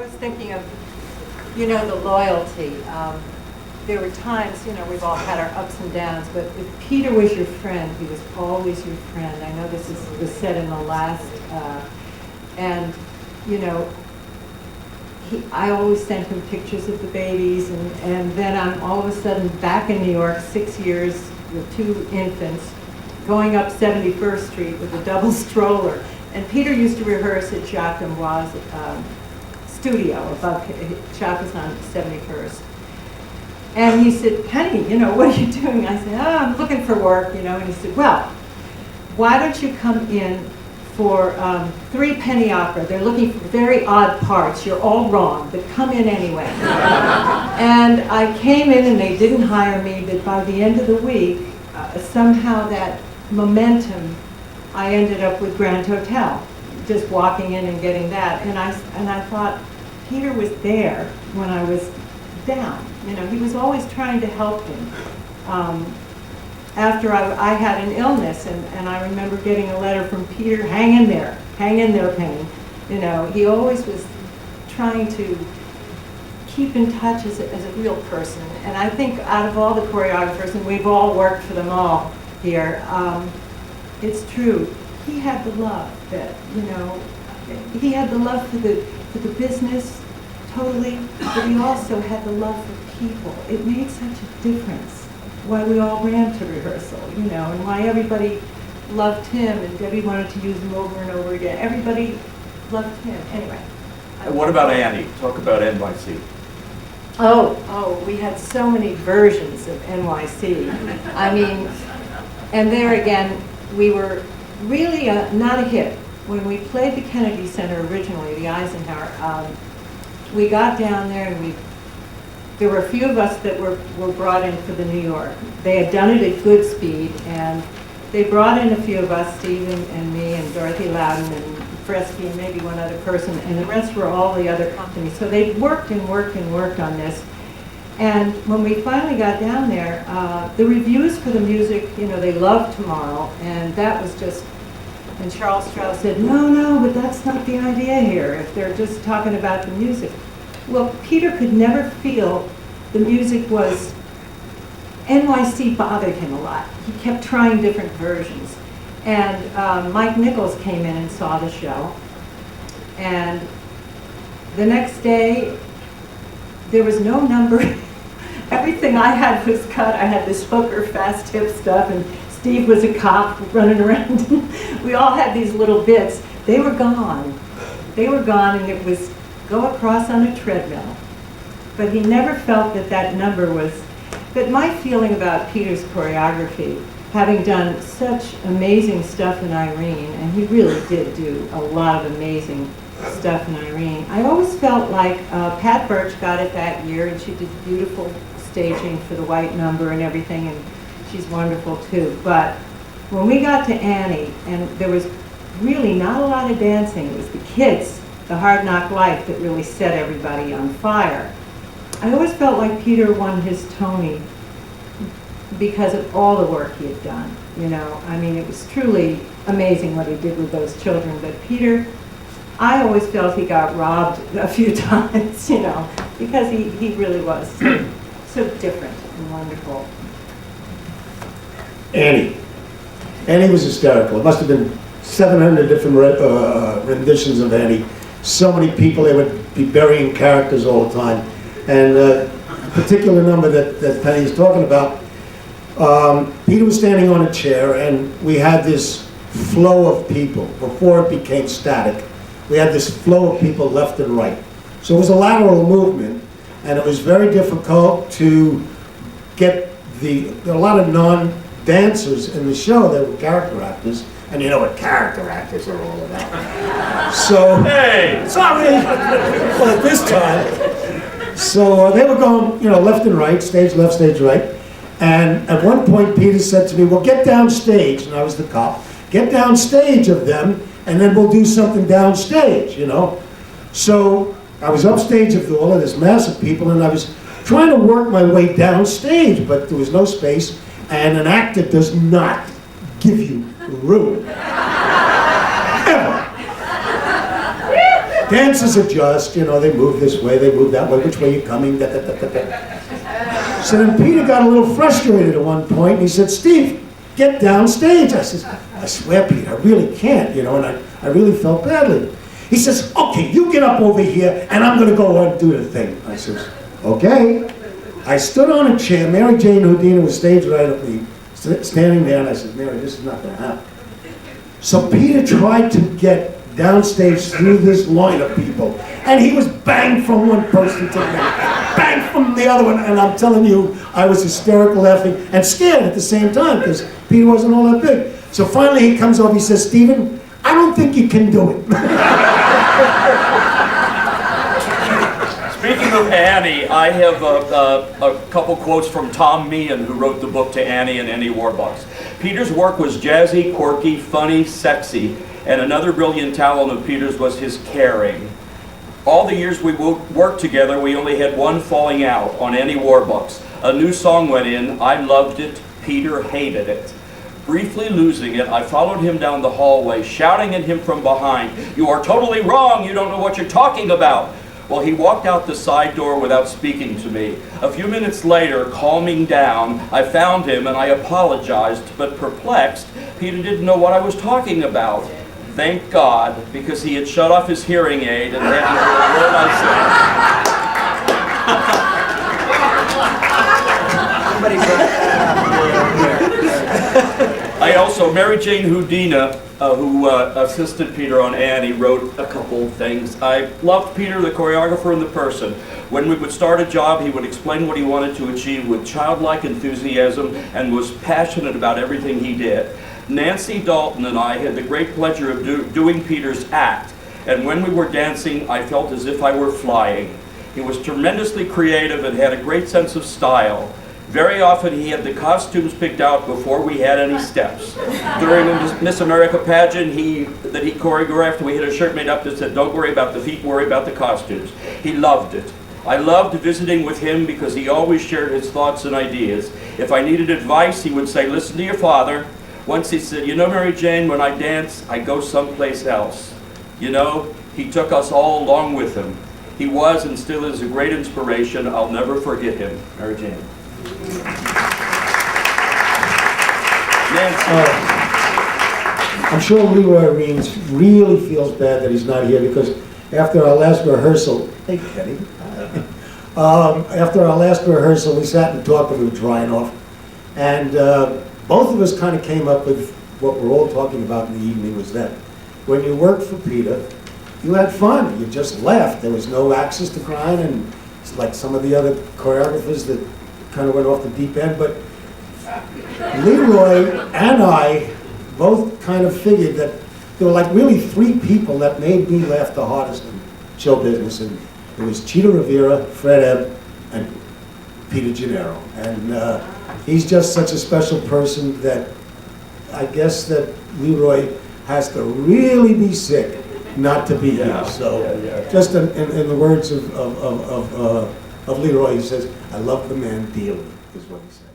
was thinking of, the loyalty. There were times, we've all had our ups and downs, but if Peter was your friend, he was always your friend. I know was said in the last, and, I always sent him pictures of the babies, and then I'm all of a sudden back in New York, 6 years with 2 infants, going up 71st Street with a double stroller. And Peter used to rehearse at Jacques D'Amboise' studio above, Jacques was on 71st. And he said, Penny, what are you doing? I said, I'm looking for work, And he said, well, why don't you come in for 3 penny opera? They're looking for very odd parts. You're all wrong, but come in anyway. And I came in and they didn't hire me, but by the end of the week, somehow that momentum, I ended up with Grand Hotel, just walking in and getting that. And I thought, Peter was there when I was down. He was always trying to help me. After I had an illness, and I remember getting a letter from Peter, hang in there, Penny. He always was trying to keep in touch as a real person. And I think out of all the choreographers, and we've all worked for them all here, it's true. He had the love that, he had the love for the business, totally, but he also had the love for people. It made such a difference why we all ran to rehearsal, and why everybody loved him, and Debbie wanted to use him over and over again. Everybody loved him. Anyway. And what about Annie? Talk about NYC. Oh, we had so many versions of NYC. I mean, and there again, we were really not a hit. When we played the Kennedy Center originally, the Eisenhower, we got down there and there were a few of us that were brought in for the New York. They had done it at good speed, and they brought in a few of us, Steve and me and Dorothy Loudon and Fresky and maybe one other person, and the rest were all the other companies. So they worked and worked and worked on this. And when we finally got down there, the reviews for the music, they loved Tomorrow, and that was just, and Charles Strauss said, no, but that's not the idea here, if they're just talking about the music. Well, Peter could never feel the music was, NYC bothered him a lot. He kept trying different versions. And Mike Nichols came in and saw the show. And the next day, there was no number. Everything I had was cut. I had this hooker, fast tip stuff, and Steve was a cop running around. We all had these little bits. They were gone. And it was go across on a treadmill. But he never felt that number was, but my feeling about Peter's choreography, having done such amazing stuff in Irene, and he really did do a lot of amazing stuff in Irene, I always felt like Pat Birch got it that year, and she did beautiful staging for the white number and everything, and she's wonderful too. But when we got to Annie, and there was really not a lot of dancing, it was the kids, the Hard Knock Life, that really set everybody on fire. I always felt like Peter won his Tony because of all the work he had done, I mean, it was truly amazing what he did with those children. But Peter, I always felt he got robbed a few times, because he really was so different and wonderful. Annie was hysterical. It must have been 700 different renditions of Annie. So many people, they would be burying characters all the time. And the particular number that Penny is talking about, Peter was standing on a chair, and we had this flow of people. Before it became static, we had this flow of people left and right. So it was a lateral movement, and it was very difficult to get there were a lot of non-dancers in the show. They were character actors, and you know what character actors are all about. So, hey, sorry, well, at this time. So they were going, left and right, stage left, stage right. And at one point, Peter said to me, well, get downstage, and I was the cop, get downstage of them, and then we'll do something downstage, So I was upstage of all of this mass of people, and I was trying to work my way downstage, but there was no space, and an actor does not give you room. Ever. Dancers adjust, you know, they move this way, they move that way, which way you coming, da, da, da, da, da. So then Peter got a little frustrated at one point, and he said, Steve, get downstage. I says, I swear, Peter, I really can't, you know, and I really felt badly. He says, okay, you get up over here, and I'm going to go on and do the thing. I says, okay. I stood on a chair. Mary Jane Houdina was stage right at me, standing there, and I said, Mary, this is not going to happen. So Peter tried to get downstage through this line of people, and he was banged from one person to the other, banged from the other one, and I'm telling you, I was hysterical laughing and scared at the same time, because Peter wasn't all that big. So finally he comes over, he says, Stephen, I don't think you can do it. Speaking of Annie, I have a couple quotes from Tom Meehan, who wrote the book To Annie and Annie Warbucks. Peter's work was jazzy, quirky, funny, sexy, and another brilliant talent of Peter's was his caring. All the years we worked together, we only had one falling out on Annie Warbucks. A new song went in, I loved it, Peter hated it. Briefly losing it, I followed him down the hallway, shouting at him from behind, "You are totally wrong, you don't know what you're talking about." Well, he walked out the side door without speaking to me. A few minutes later, calming down, I found him and I apologized, but perplexed, Peter didn't know what I was talking about. Thank God, because he had shut off his hearing aid and hadn't heard a word I said. I also, Mary Jane Houdina, who assisted Peter on Annie, wrote a couple things. I loved Peter, the choreographer, and the person. When we would start a job, he would explain what he wanted to achieve with childlike enthusiasm and was passionate about everything he did. Nancy Dalton and I had the great pleasure of doing Peter's act, and when we were dancing, I felt as if I were flying. He was tremendously creative and had a great sense of style. Very often he had the costumes picked out before we had any steps. During the Miss America pageant that he choreographed, we had a shirt made up that said, "Don't worry about the feet, worry about the costumes." He loved it. I loved visiting with him because he always shared his thoughts and ideas. If I needed advice, he would say, "Listen to your father." Once he said, "You know, Mary Jane, when I dance, I go someplace else." You know, he took us all along with him. He was and still is a great inspiration. I'll never forget him. Mary Jane. Nancy. I'm sure Leroy Reams really feels bad that he's not here, because after our last rehearsal, hey Kenny, after our last rehearsal we sat and talked and we were drying off, and both of us kind of came up with what we're all talking about in the evening, was that when you worked for Peter, you had fun, you just laughed, there was no axes to grind, and it's like some of the other choreographers that kind of went off the deep end, but Leroy and I both kind of figured that there were like really three people that made me laugh the hardest in show business, and it was Cheetah Rivera, Fred Ebb, and Peter Gennaro. And he's just such a special person that I guess that Leroy has to really be sick not to be here. So just in the words of Leroy, he says, "I love the man dearly," is what he said.